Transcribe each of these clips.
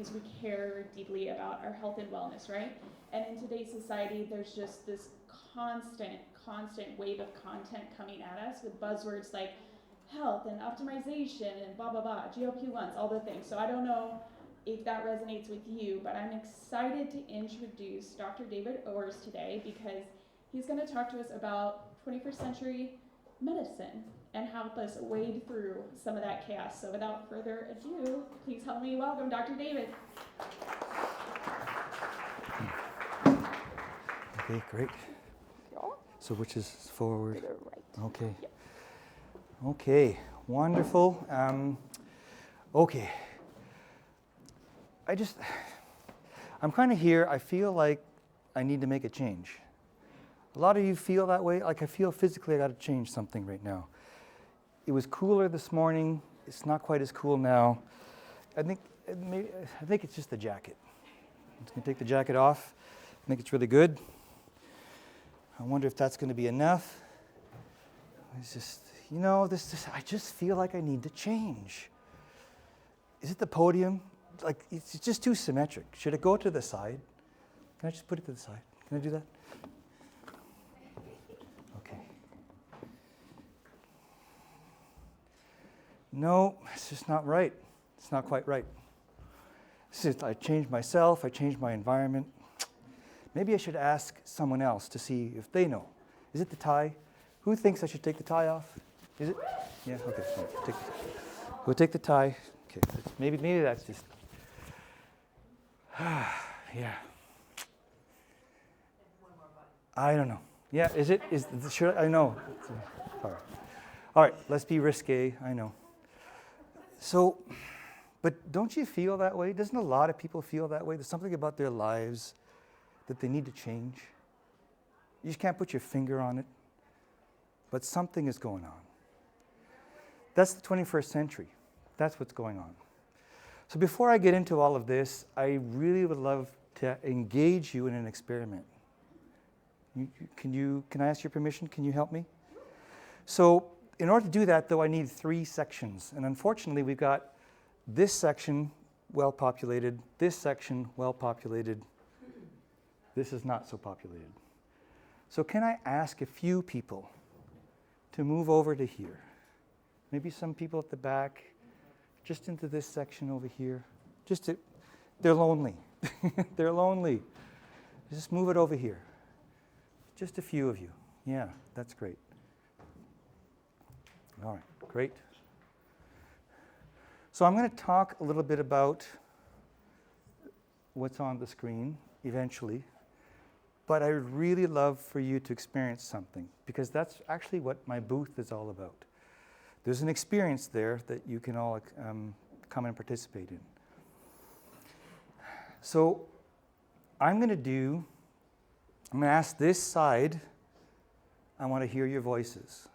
because we care deeply about our health and wellness, right? And in today's society, there's just this constant wave of content coming at us with buzzwords like health and optimization and blah, blah, blah, GLP-1s, all the things. So I don't know if that resonates with you, but I'm excited to introduce Dr. David Owers today because he's going to talk to us about 21st century medicine and help us wade through some of that chaos. So without further ado, please help me welcome Dr. David. Okay, great. So which is forward? Right. Okay. Yep. Okay, wonderful. Okay. I'm kind of here. I feel like I need to make a change. A lot of you feel that way. Like I feel physically I got to change something right now. It was cooler this morning. It's not quite as cool now. I think it's just the jacket. I'm just going to take the jacket off. I think it's really good. I wonder if that's going to be enough. It's just, I just feel like I need to change. Is it the podium? Like, it's just too symmetric. Should it go to the side? Can I just put it to the side? Can I do that? Okay. No, it's just not right. It's not quite right. I changed myself. I changed my environment. Maybe I should ask someone else to see if they know. Is it the tie? Who thinks I should take the tie off? Is it? Yeah, okay. We'll take the tie. Okay, maybe that's just... yeah. I don't know. Yeah, is it? Sure, I know. All right, let's be risque, I know. So, but don't you feel that way? Doesn't a lot of people feel that way? There's something about their lives that they need to change. You just can't put your finger on it, but something is going on. That's the 21st century. That's what's going on. So before I get into all of this, I really would love to engage you in an experiment. Can I ask your permission? Can you help me? So in order to do that, though, I need 3 sections. And unfortunately, we've got this section well-populated, this section well-populated, this is not so populated. So can I ask a few people to move over to here? Maybe some people at the back, just into this section over here. They're lonely. They're lonely. Just move it over here. Just a few of you. Yeah, that's great. All right, great. So I'm going to talk a little bit about what's on the screen eventually. But I would really love for you to experience something, because that's actually what my booth is all about. There's an experience there that you can all come and participate in. So I'm going to ask this side, I want to hear your voices.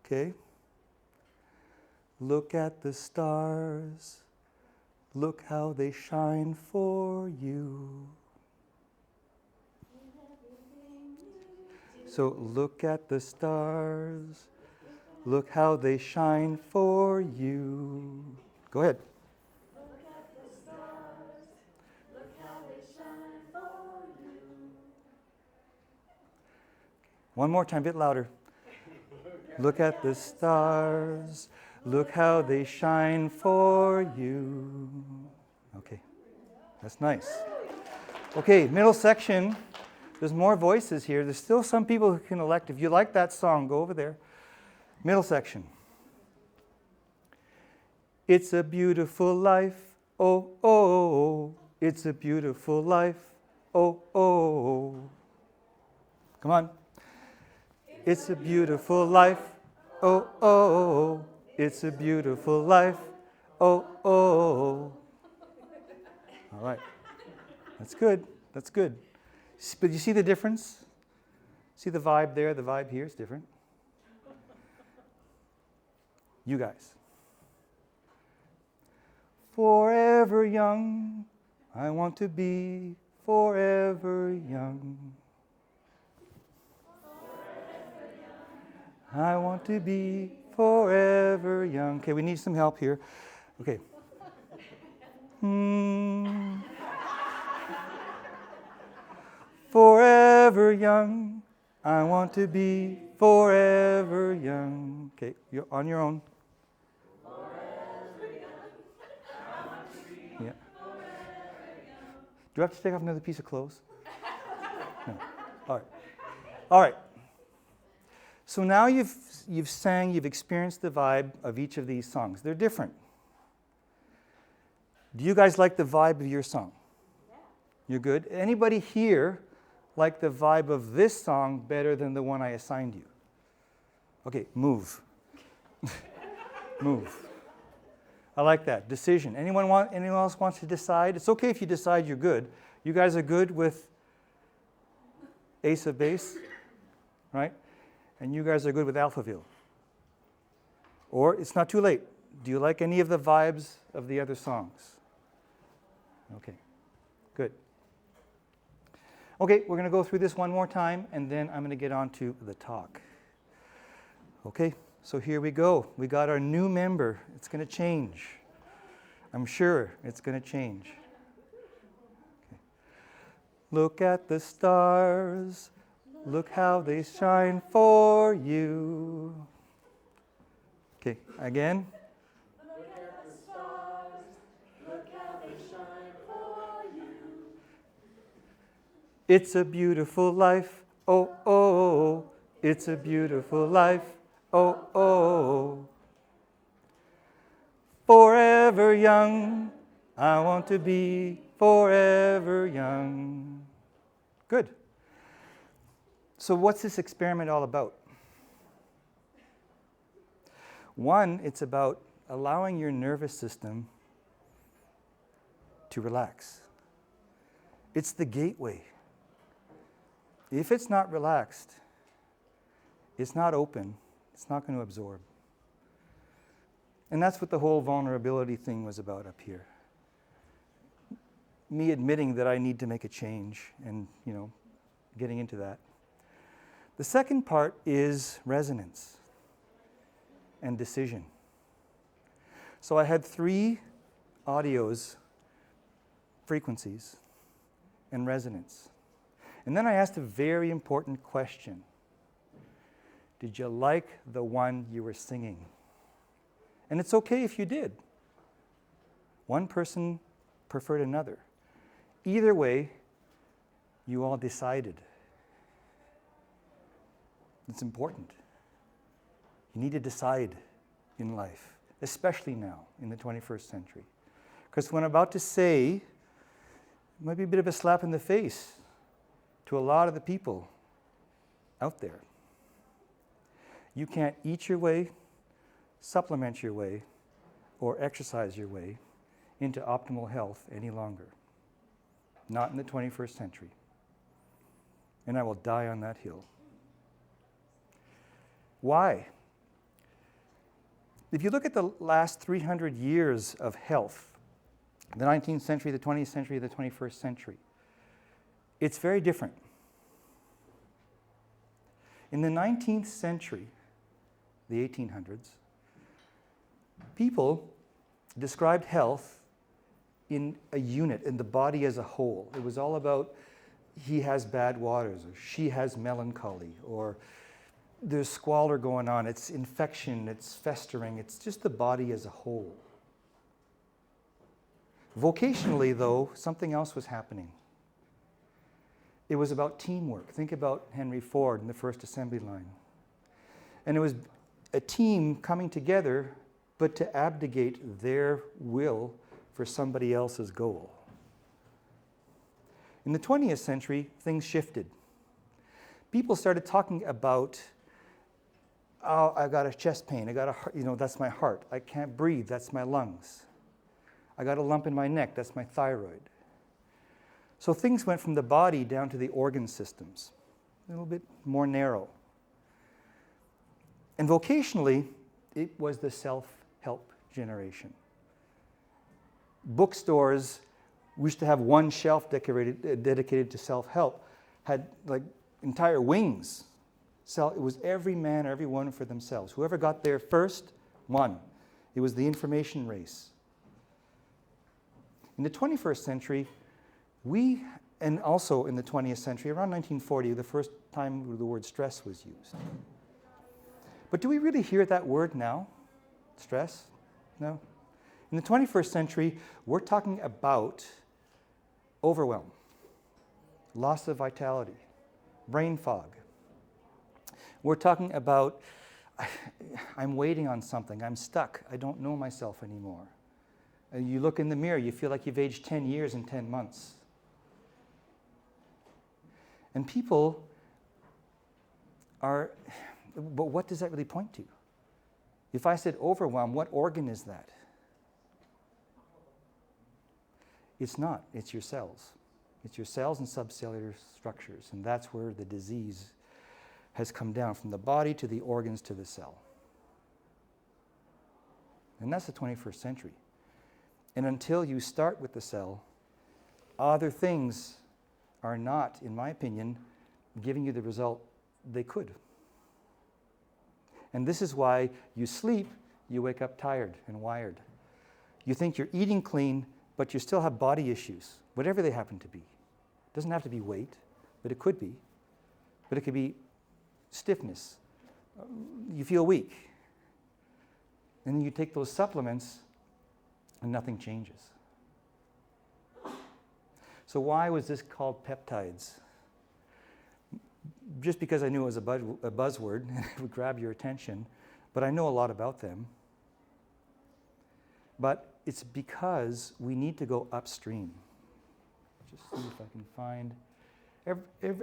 Okay? Look at the stars, look how they shine for you. So look at the stars, look how they shine for you. Go ahead. Look at the stars, look how they shine for you. One more time, a bit louder. Look at the stars, look how they shine for you. Okay, that's nice. Okay, middle section. There's more voices here. There's still some people who can elect. If you like that song, go over there. Middle section. It's a beautiful life. Oh, oh, oh. It's a beautiful life. Oh, oh, oh. Come on. It's a beautiful life. Oh, oh, oh. It's a beautiful life. Oh, oh, oh. All right. That's good. That's good. But you see the difference? See the vibe there? The vibe here is different. You guys. Forever young, I want to be forever young. I want to be forever young. Okay, we need some help here. Okay. Forever young, I want to be forever young. Okay, you're on your own. Yeah. Do I have to take off another piece of clothes? No. All right. All right. So now you've sang, you've experienced the vibe of each of these songs. They're different. Do you guys like the vibe of your song? Yeah. You're good? Anybody here like the vibe of this song better than the one I assigned you? Okay, move. Move. I like that. Decision. Anyone else wants to decide? It's okay if you decide you're good. You guys are good with Ace of Base, right? And you guys are good with Alphaville. Or it's not too late. Do you like any of the vibes of the other songs? Okay, good. Okay, we're going to go through this one more time, and then I'm going to get on to the talk. Okay, so here we go. We got our new member. It's going to change. I'm sure it's going to change. Okay. Look at the stars. Look how they shine for you. Okay, again. Look at the stars, look how they shine for you. It's a beautiful life, oh, oh, oh. It's a beautiful life, oh, oh, oh. Forever young, I want to be forever young. Good. So what's this experiment all about? One, it's about allowing your nervous system to relax. It's the gateway. If it's not relaxed, it's not open, it's not going to absorb. And that's what the whole vulnerability thing was about up here. Me admitting that I need to make a change and, getting into that. The second part is resonance and decision. So I had 3 audios, frequencies, and resonance. And then I asked a very important question. Did you like the one you were singing? And it's okay if you did. One person preferred another. Either way, you all decided. It's important. You need to decide in life, especially now in the 21st century. Because what I'm about to say might be a bit of a slap in the face to a lot of the people out there. You can't eat your way, supplement your way, or exercise your way into optimal health any longer. Not in the 21st century. And I will die on that hill. Why? If you look at the last 300 years of health, the 19th century, the 20th century, the 21st century, it's very different. In the 19th century, the 1800s, people described health in a unit, in the body as a whole. It was all about he has bad waters, or she has melancholy, or there's squalor going on, it's infection, it's festering, it's just the body as a whole. Vocationally, though, something else was happening. It was about teamwork. Think about Henry Ford in the first assembly line. And it was a team coming together, but to abdicate their will for somebody else's goal. In the 20th century, things shifted. People started talking about, oh, I got a chest pain, I got a heart, that's my heart. I can't breathe, that's my lungs. I got a lump in my neck, that's my thyroid. So things went from the body down to the organ systems, a little bit more narrow. And vocationally, it was the self-help generation. Bookstores, we used to have one shelf dedicated to self-help, had like entire wings. It was every man, every woman for themselves. Whoever got there first, won. It was the information race. In the 21st century, and also in the 20th century, around 1940, the first time the word stress was used. But do we really hear that word now? Stress? No. In the 21st century, we're talking about overwhelm, loss of vitality, brain fog. We're talking about, I'm waiting on something, I'm stuck, I don't know myself anymore. And you look in the mirror, you feel like you've aged 10 years in 10 months. And people are, but what does that really point to? If I said overwhelm, what organ is that? It's not, it's your cells. It's your cells and subcellular structures, and that's where the disease has come down, from the body to the organs to the cell. And that's the 21st century. And until you start with the cell, other things are not, in my opinion, giving you the result they could. And this is why you sleep, you wake up tired and wired. You think you're eating clean, but you still have body issues, whatever they happen to be. It doesn't have to be weight, but it could be. But it could be stiffness. You feel weak. And then you take those supplements and nothing changes. So why was this called peptides? Just because I knew it was a buzzword and it would grab your attention, but I know a lot about them. But it's because we need to go upstream. Just see if I can find.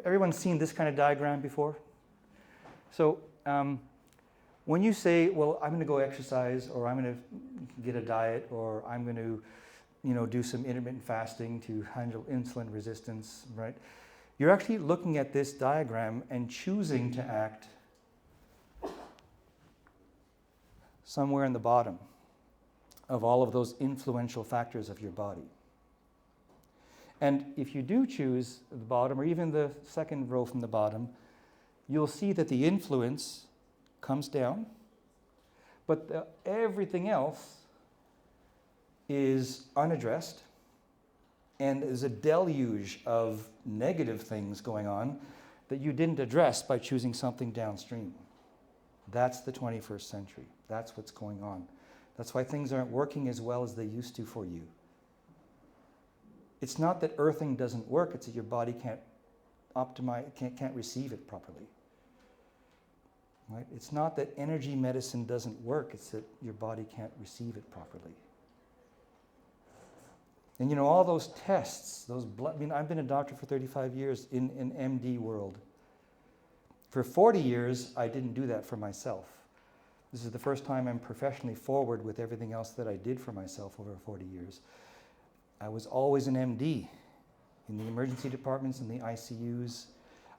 Everyone's seen this kind of diagram before? So when you say, well, I'm going to go exercise, or I'm going to get a diet, or I'm going to, do some intermittent fasting to handle insulin resistance, right? You're actually looking at this diagram and choosing to act somewhere in the bottom of all of those influential factors of your body. And if you do choose the bottom, or even the second row from the bottom, you'll see that the influence comes down, but everything else is unaddressed, and there's a deluge of negative things going on that you didn't address by choosing something downstream. That's the 21st century. That's what's going on. That's why things aren't working as well as they used to for you. It's not that earthing doesn't work, it's that your body can't optimize, can't receive it properly. Right? It's not that energy medicine doesn't work, it's that your body can't receive it properly. And all those tests, those blood, I've been a doctor for 35 years in an MD world. For 40 years, I didn't do that for myself. This is the first time I'm professionally forward with everything else that I did for myself over 40 years. I was always an MD in the emergency departments and the ICUs.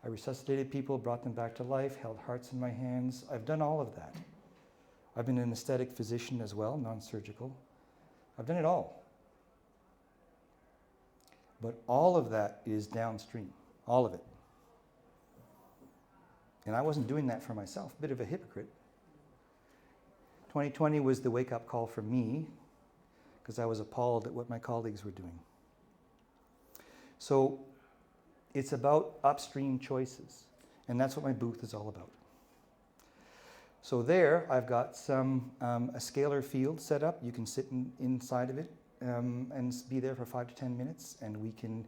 I resuscitated people, brought them back to life, held hearts in my hands. I've done all of that. I've been an anesthetic physician as well, non-surgical. I've done it all. But all of that is downstream, all of it. And I wasn't doing that for myself, a bit of a hypocrite. 2020 was the wake-up call for me, because I was appalled at what my colleagues were doing. So it's about upstream choices, and that's what my booth is all about. So there, I've got a scalar field set up. You can sit inside of it and be there for 5 to 10 minutes, and we can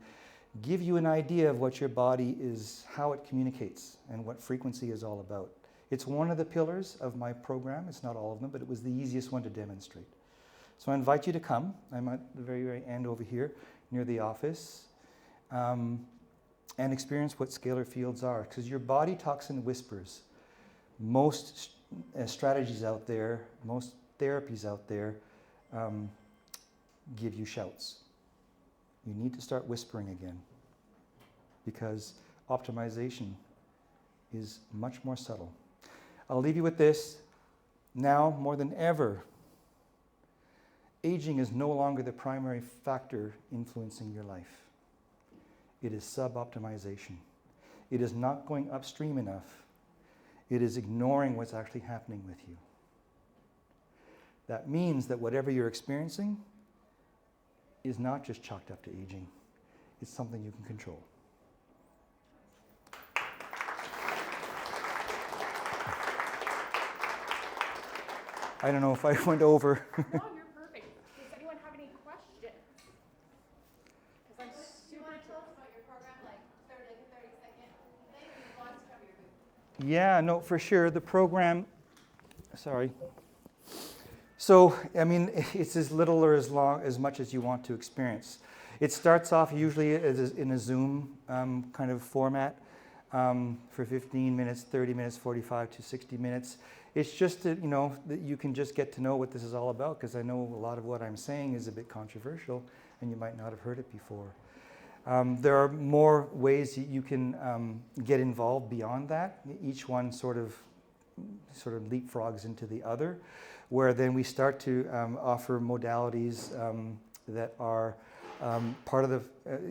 give you an idea of what your body is, how it communicates, and what frequency is all about. It's one of the pillars of my program. It's not all of them, but it was the easiest one to demonstrate. So I invite you to come. I'm at the very, very end over here near the office, and experience what scalar fields are, because your body talks in whispers. Most strategies out there, most therapies out there give you shouts. You need to start whispering again, because optimization is much more subtle. I'll leave you with this. Now, more than ever, aging is no longer the primary factor influencing your life. It is sub-optimization. It is not going upstream enough. It is ignoring what's actually happening with you. That means that whatever you're experiencing is not just chalked up to aging. It's something you can control. I don't know if I went over. No, you're perfect. Does anyone have any questions? Because I'm Do you super. want to tell us about your program, like a 30-second thing? We'd love to cover your booth. Yeah, no, for sure. The program, sorry. So, I mean, it's as little or as much as you want to experience. It starts off usually in a Zoom kind of format for 15 minutes, 30 minutes, 45 to 60 minutes. It's just that, that you can just get to know what this is all about, because I know a lot of what I'm saying is a bit controversial and you might not have heard it before. There are more ways that you can get involved beyond that. Each one sort of leapfrogs into the other, where then we start to offer modalities that are part of the,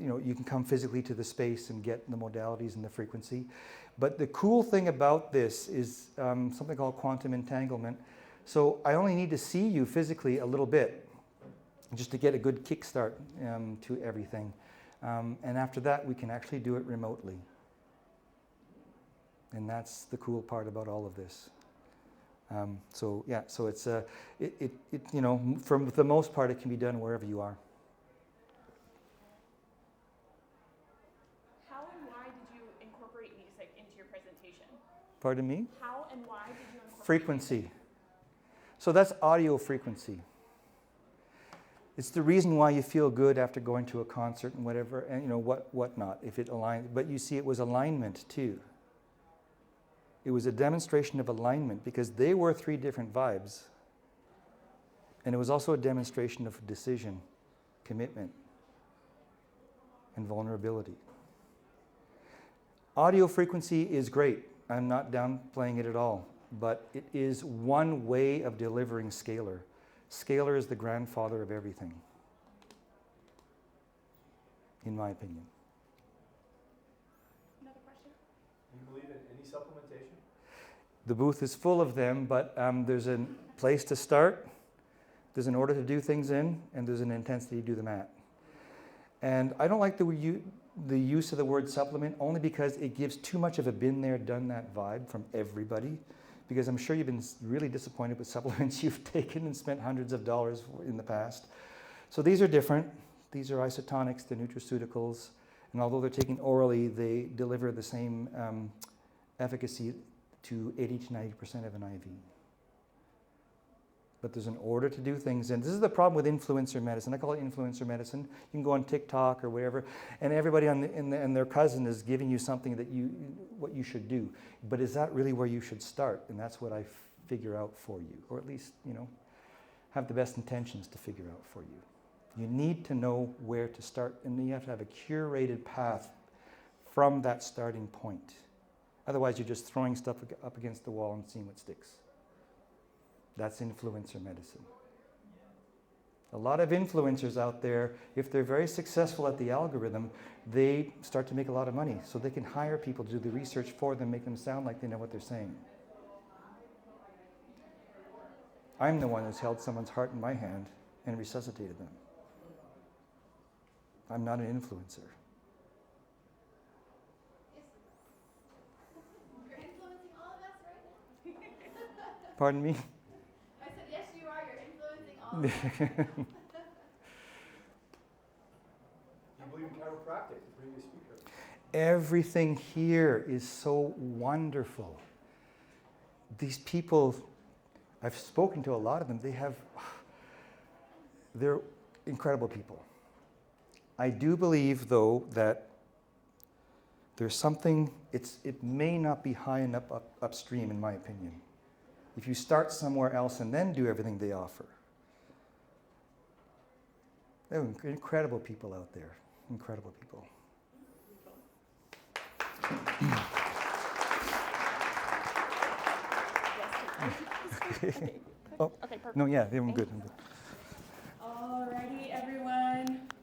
you can come physically to the space and get the modalities and the frequency. But the cool thing about this is something called quantum entanglement. So I only need to see you physically a little bit just to get a good kickstart to everything. And after that, we can actually do it remotely. And that's the cool part about all of this. So it's for the most part, it can be done wherever you are. How and why did you incorporate music into your presentation? Pardon me? How and why did you incorporate Frequency. music? So that's audio frequency. It's the reason why you feel good after going to a concert and whatever, and whatnot, if it aligns. But you see, it was alignment too. It was a demonstration of alignment, because they were three different vibes. And it was also a demonstration of decision, commitment, and vulnerability. Audio frequency is great. I'm not downplaying it at all. But it is one way of delivering scalar. Scalar is the grandfather of everything, in my opinion. Another question? Do you believe in any supplementation? The booth is full of them, but there's a place to start, there's an order to do things in, and there's an intensity to do them at. And I don't like the use of the word supplement, only because it gives too much of a been there, done that vibe from everybody. Because I'm sure you've been really disappointed with supplements you've taken and spent hundreds of dollars in the past. So these are different. These are isotonics, they're nutraceuticals, and although they're taken orally, they deliver the same efficacy to 80 to 90% of an IV. But there's an order to do things, and this is the problem with influencer medicine. I call it influencer medicine. You can go on TikTok or whatever, and everybody and their cousin is giving you something that what you should do. But is that really where you should start? And that's what I figure out for you, or at least have the best intentions to figure out for you. You need to know where to start, and you have to have a curated path from that starting point. Otherwise, you're just throwing stuff up against the wall and seeing what sticks. That's influencer medicine. A lot of influencers out there, if they're very successful at the algorithm, they start to make a lot of money. So they can hire people to do the research for them, make them sound like they know what they're saying. I'm the one who's held someone's heart in my hand and resuscitated them. I'm not an influencer. You're influencing all of us right now. Pardon me? I said, yes, you are. You're influencing all of us. Do you believe in chiropractic, the previous speaker? Everything here is so wonderful. These people, I've spoken to a lot of them, they're incredible people. I do believe, though, that there's something, it may not be high enough upstream, in my opinion. If you start somewhere else and then do everything they offer. There are incredible people out there, incredible people. Okay, Oh, perfect. no, yeah, I'm good.